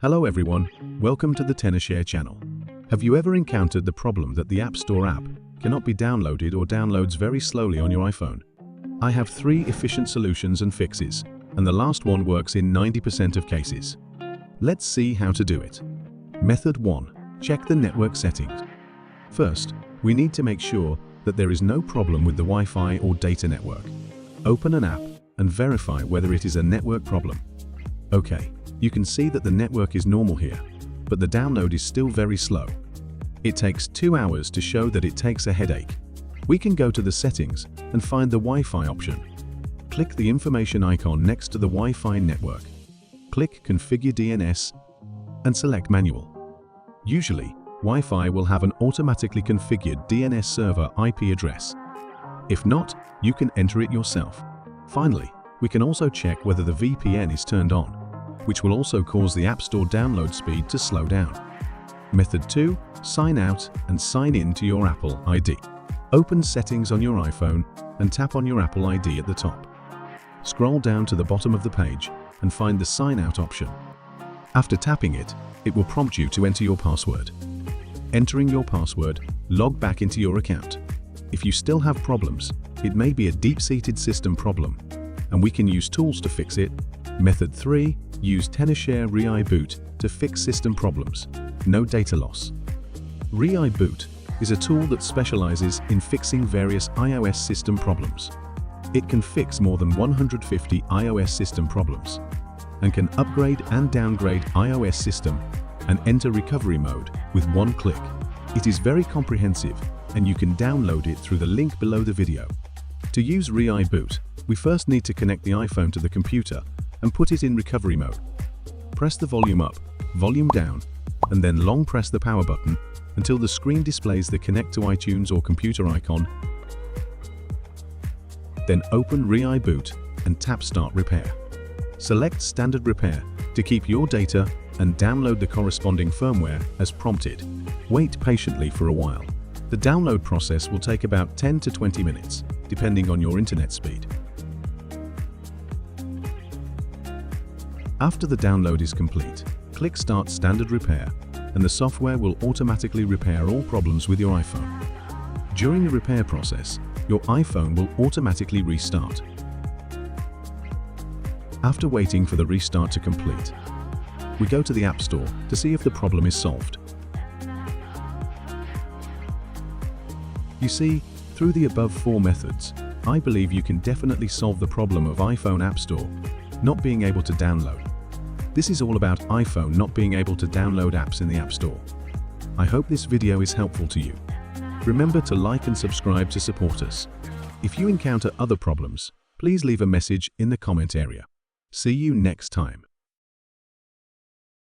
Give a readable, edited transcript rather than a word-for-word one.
Hello everyone, welcome to the Tenorshare channel. Have you ever encountered the problem that the App Store app cannot be downloaded or downloads very slowly on your iPhone? I have 3 efficient solutions and fixes, and the last one works in 90% of cases. Let's see how to do it. Method 1. Check the network settings. First, we need to make sure that there is no problem with the Wi-Fi or data network. Open an app and verify whether it is a network problem. Okay, you can see that the network is normal here, but the download is still very slow. It takes 2 hours to show that it takes a headache. We can go to the settings and find the Wi-Fi option. Click the information icon next to the Wi-Fi network. Click Configure DNS and select Manual. Usually, Wi-Fi will have an automatically configured DNS server IP address. If not, you can enter it yourself. Finally, we can also check whether the VPN is turned on, which will also cause the App Store download speed to slow down. Method 2. Sign out and sign in to your Apple ID. Open Settings on your iPhone and tap on your Apple ID at the top. Scroll down to the bottom of the page and find the Sign Out option. After tapping it, it will prompt you to enter your password. Entering your password, log back into your account. If you still have problems, it may be a deep-seated system problem, and we can use tools to fix it. Method 3. Use Tenorshare Reiboot to fix system problems. No data loss. Reiboot is a tool that specializes in fixing various iOS system problems. It can fix more than 150 iOS system problems and can upgrade and downgrade iOS system and enter recovery mode with one click. It is very comprehensive, and you can download it through the link below the video. To use Reiboot, we first need to connect the iPhone to the computer and put it in recovery mode. Press the volume up, volume down, and then long press the power button until the screen displays the Connect to iTunes or computer icon. Then open Reiboot and tap Start Repair. Select Standard Repair to keep your data and download the corresponding firmware as prompted. Wait patiently for a while. The download process will take about 10 to 20 minutes, depending on your internet speed. After the download is complete, click Start Standard Repair, and the software will automatically repair all problems with your iPhone. During the repair process, your iPhone will automatically restart. After waiting for the restart to complete, we go to the App Store to see if the problem is solved. You see, through the above 4 methods, I believe you can definitely solve the problem of iPhone App Store not being able to download. This is all about iPhone not being able to download apps in the App Store. I hope this video is helpful to you. Remember to like and subscribe to support us. If you encounter other problems, please leave a message in the comment area. See you next time.